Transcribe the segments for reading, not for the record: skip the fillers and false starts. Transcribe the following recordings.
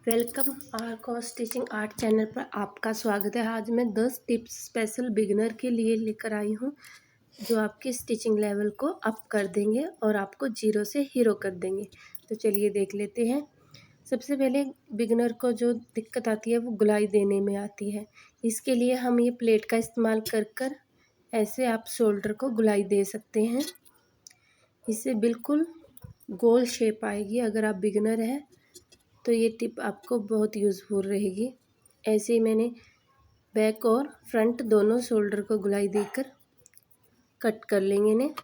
Welcome our cross stitching art channel पर आपका स्वागत है। आज मैं 10 टिप्स स्पेशल बिगिनर के लिए लेकर आई हूँ जो आपके स्टिचिंग लेवल को अप कर देंगे और आपको जीरो से हीरो कर देंगे। तो चलिए देख लेते हैं। सबसे पहले बिगिनर को जो दिक्कत आती है वो गुलाई देने में आती है। इसके लिए हम ये प्लेट का इस्तेमाल कर ऐसे आप शोल्डर को गुलाई दे सकते हैं। इससे बिल्कुल गोल शेप आएगी। अगर आप बिगिनर हैं तो ये टिप आपको बहुत यूज़फुल रहेगी। ऐसे ही मैंने बैक और फ्रंट दोनों शोल्डर को गुलाई देकर कट कर लेंगे इन्हें।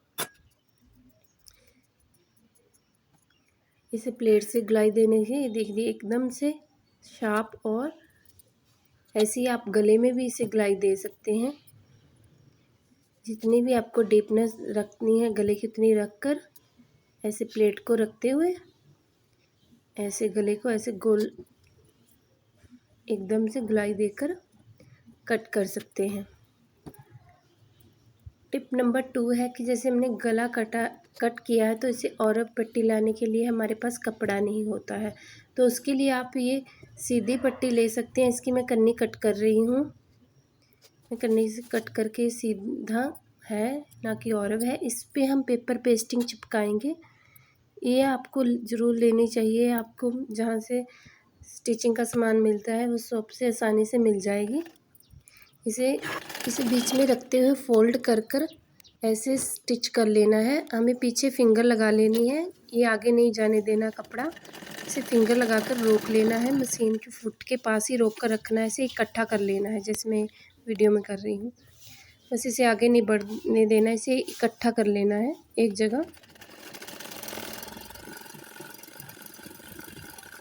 इसे प्लेट से गुलाई देने से देखिए एकदम से शार्प, और ऐसे ही आप गले में भी इसे गुलाई दे सकते हैं। जितनी भी आपको डीपनेस रखनी है गले की उतनी रख कर ऐसे प्लेट को रखते हुए ऐसे गले को ऐसे गोल एकदम से गुलाई देकर कट कर सकते हैं। टिप नंबर 2 है कि जैसे हमने गला कट किया है तो इसे और पट्टी लाने के लिए हमारे पास कपड़ा नहीं होता है, तो उसके लिए आप ये सीधी पट्टी ले सकते हैं। इसकी मैं कन्नी कट कर रही हूँ। मैं कन्नी से कट करके सीधा है ना कि औरब है, इस पे हम पेपर पेस्टिंग चिपकाएंगे। ये आपको ज़रूर लेनी चाहिए। आपको जहाँ से स्टिचिंग का सामान मिलता है वो शॉप से आसानी से मिल जाएगी। इसे बीच में रखते हुए फोल्ड कर ऐसे स्टिच कर लेना है। हमें पीछे फिंगर लगा लेनी है, ये आगे नहीं जाने देना कपड़ा। इसे फिंगर लगाकर रोक लेना है, मशीन के फुट के पास ही रोक कर रखना है। इसे इकट्ठा कर लेना है जैसे मैं वीडियो में कर रही हूँ। बस इसे आगे नहीं बढ़ने देना, इसे इकट्ठा कर लेना है एक जगह।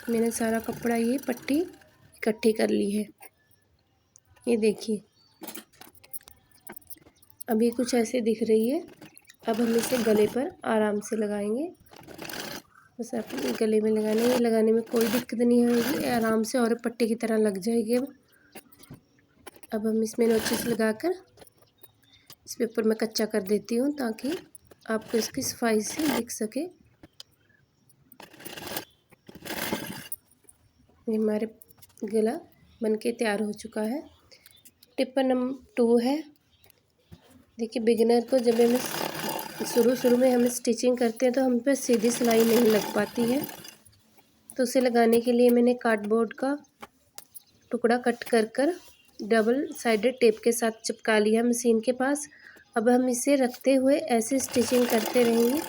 मैंने सारा कपड़ा ये पट्टी इकट्ठी कर ली है। ये देखिए अभी कुछ ऐसे दिख रही है। अब हम इसे गले पर आराम से लगाएंगे। बस अपने गले में लगाने में कोई दिक्कत नहीं होगी, आराम से और पट्टी की तरह लग जाएगी। अब हम इसमें नोचिस लगाकर इस पेपर में कच्चा कर देती हूँ ताकि आपको इसकी सफाई से दिख सके। ये हमारे गला बनके तैयार हो चुका है। टिप नंबर 2 है, देखिए बिगिनर को जब हमें शुरू में हम स्टिचिंग करते हैं तो हम पे सीधी सिलाई नहीं लग पाती है, तो उसे लगाने के लिए मैंने कार्डबोर्ड का टुकड़ा कट कर डबल साइडेड टेप के साथ चिपका लिया मशीन के पास। अब हम इसे रखते हुए ऐसे स्टिचिंग करते रहेंगे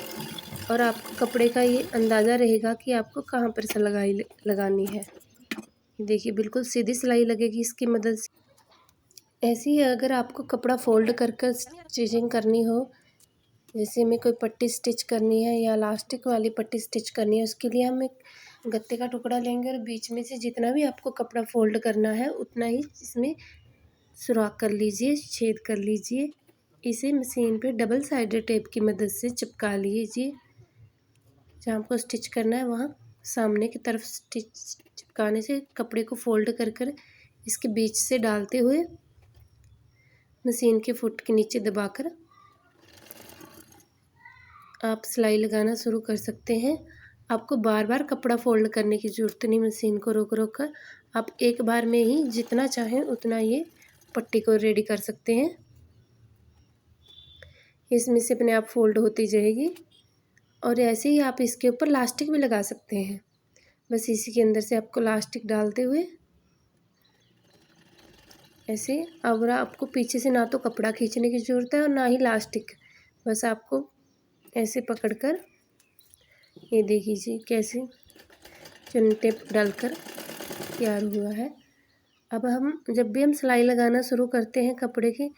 और आपको कपड़े का ये अंदाज़ा रहेगा कि आपको कहाँ पर सिलाई लगानी है। देखिए बिल्कुल सीधी सिलाई लगेगी इसकी मदद से। ऐसे ही अगर आपको कपड़ा फोल्ड कर स्टिचिंग करनी हो, जैसे हमें कोई पट्टी स्टिच करनी है या इलास्टिक वाली पट्टी स्टिच करनी है, उसके लिए हम एक गत्ते का टुकड़ा लेंगे और बीच में से जितना भी आपको कपड़ा फोल्ड करना है उतना ही इसमें सुराख कर लीजिए, छेद कर लीजिए। इसे मशीन पे डबल साइडेड टेप की मदद से चिपका लीजिए। जहाँ आपको स्टिच करना है वहाँ सामने की तरफ स्टिच चिपकाने से कपड़े को फोल्ड कर इसके बीच से डालते हुए मशीन के फुट के नीचे दबाकर आप सिलाई लगाना शुरू कर सकते हैं। आपको बार बार कपड़ा फोल्ड करने की ज़रूरत नहीं। मशीन को रोक कर आप एक बार में ही जितना चाहें उतना ये पट्टी को रेडी कर सकते हैं। इसमें से अपने आप फोल्ड होती जाएगी और ऐसे ही आप इसके ऊपर लास्टिक भी लगा सकते हैं। बस इसी के अंदर से आपको लास्टिक डालते हुए ऐसे, अब आपको पीछे से ना तो कपड़ा खींचने की ज़रूरत है और ना ही लास्टिक, बस आपको ऐसे पकड़कर ये देखिए कैसे चुन टेप डालकर तैयार हुआ है। अब हम जब भी हम सिलाई लगाना शुरू करते हैं कपड़े की,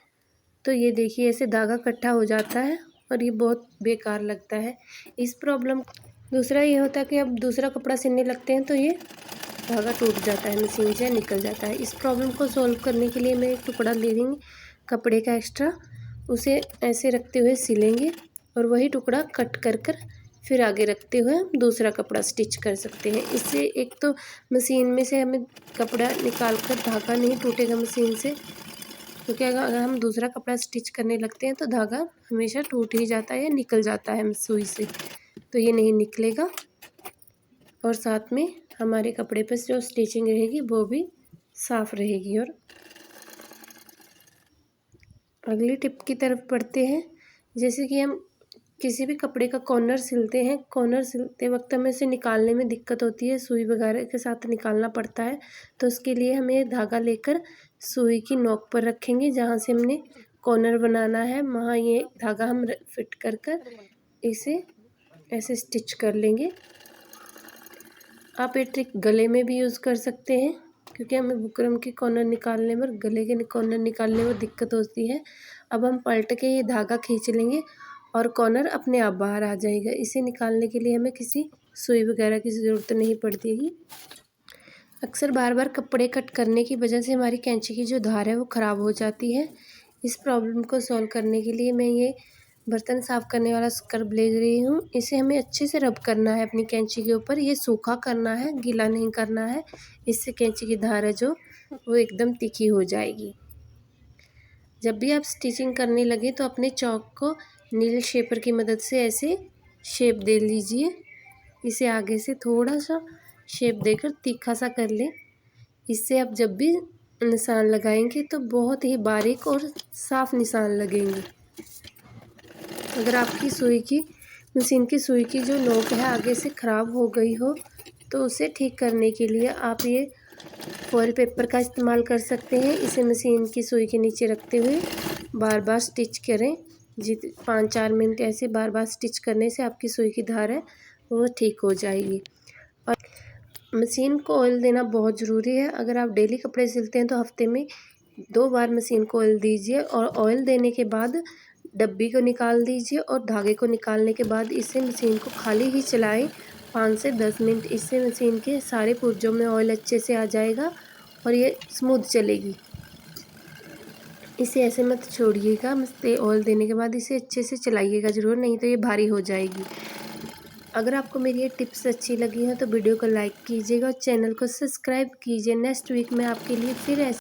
तो ये देखिए ऐसे धागा इकट्ठा हो जाता है और ये बहुत बेकार लगता है। इस प्रॉब्लम दूसरा ये होता है कि अब दूसरा कपड़ा सिलने लगते हैं तो ये धागा टूट जाता है, मशीन से निकल जाता है। इस प्रॉब्लम को सॉल्व करने के लिए मैं एक टुकड़ा ले लेंगे कपड़े का एक्स्ट्रा, उसे ऐसे रखते हुए सिलेंगे और वही टुकड़ा कट कर फिर आगे रखते हुए हम दूसरा कपड़ा स्टिच कर सकते हैं। इससे एक तो मशीन में से हमें कपड़ा निकाल कर धागा नहीं टूटेगा मशीन से, क्योंकि अगर हम दूसरा कपड़ा स्टिच करने लगते हैं तो धागा हमेशा टूट ही जाता है या निकल जाता है सुई से, तो ये नहीं निकलेगा। और साथ में हमारे कपड़े पर जो स्टिचिंग रहेगी वो भी साफ़ रहेगी। और अगली टिप की तरफ बढ़ते हैं। जैसे कि हम किसी भी कपड़े का कॉर्नर सिलते हैं, कॉर्नर सिलते वक्त हमें इसे निकालने में दिक्कत होती है, सुई वगैरह के साथ निकालना पड़ता है। तो उसके लिए हमें धागा लेकर सुई की नोक पर रखेंगे, जहाँ से हमने कॉर्नर बनाना है वहाँ ये धागा हम फिट कर कर इसे ऐसे स्टिच कर लेंगे। आप ये ट्रिक गले में भी यूज़ कर सकते हैं, क्योंकि हमें बुकरम के कॉर्नर निकालने में, गले के कॉर्नर निकालने में दिक्कत होती है। अब हम पलट के ये धागा खींच लेंगे और कॉर्नर अपने आप बाहर आ जाएगा। इसे निकालने के लिए हमें किसी सुई वगैरह की ज़रूरत नहीं पड़ती है। अक्सर बार बार कपड़े कट करने की वजह से हमारी कैंची की जो धार है वो ख़राब हो जाती है। इस प्रॉब्लम को सॉल्व करने के लिए मैं ये बर्तन साफ़ करने वाला स्क्रब ले रही हूँ। इसे हमें अच्छे से रब करना है अपनी कैंची के ऊपर। ये सूखा करना है, गीला नहीं करना है। इससे कैंची की धार है जो वो एकदम तीखी हो जाएगी। जब भी आप स्टिचिंग करने लगे तो अपने चॉक को नील शेपर की मदद से ऐसे शेप दे लीजिए। इसे आगे से थोड़ा सा शेप देकर तीखा सा कर लें। इससे आप जब भी निशान लगाएंगे तो बहुत ही बारीक और साफ निशान लगेंगे। अगर आपकी मशीन की सुई की जो नोक है आगे से ख़राब हो गई हो तो उसे ठीक करने के लिए आप ये फॉयल पेपर का इस्तेमाल कर सकते हैं। इसे मशीन की सुई के नीचे रखते हुए बार बार स्टिच करें। 5-4 मिनट ऐसे बार बार स्टिच करने से आपकी सुई की धार है वो ठीक हो जाएगी। और मशीन को ऑयल देना बहुत ज़रूरी है। अगर आप डेली कपड़े सिलते हैं तो हफ्ते में 2 बार मशीन को ऑयल दीजिए। और ऑयल देने के बाद डब्बी को निकाल दीजिए और धागे को निकालने के बाद इसे मशीन को खाली ही चलाएं 5 से 10 मिनट। इससे मशीन के सारे पुर्जों में ऑयल अच्छे से आ जाएगा और ये स्मूथ चलेगी। इसे ऐसे मत छोड़िएगा, ऑयल देने के बाद इसे अच्छे से चलाइएगा ज़रूर, नहीं तो ये भारी हो जाएगी। अगर आपको मेरी ये टिप्स अच्छी लगी हैं तो वीडियो को लाइक कीजिएगा और चैनल को सब्सक्राइब कीजिए। नेक्स्ट वीक में आपके लिए फिर ऐसे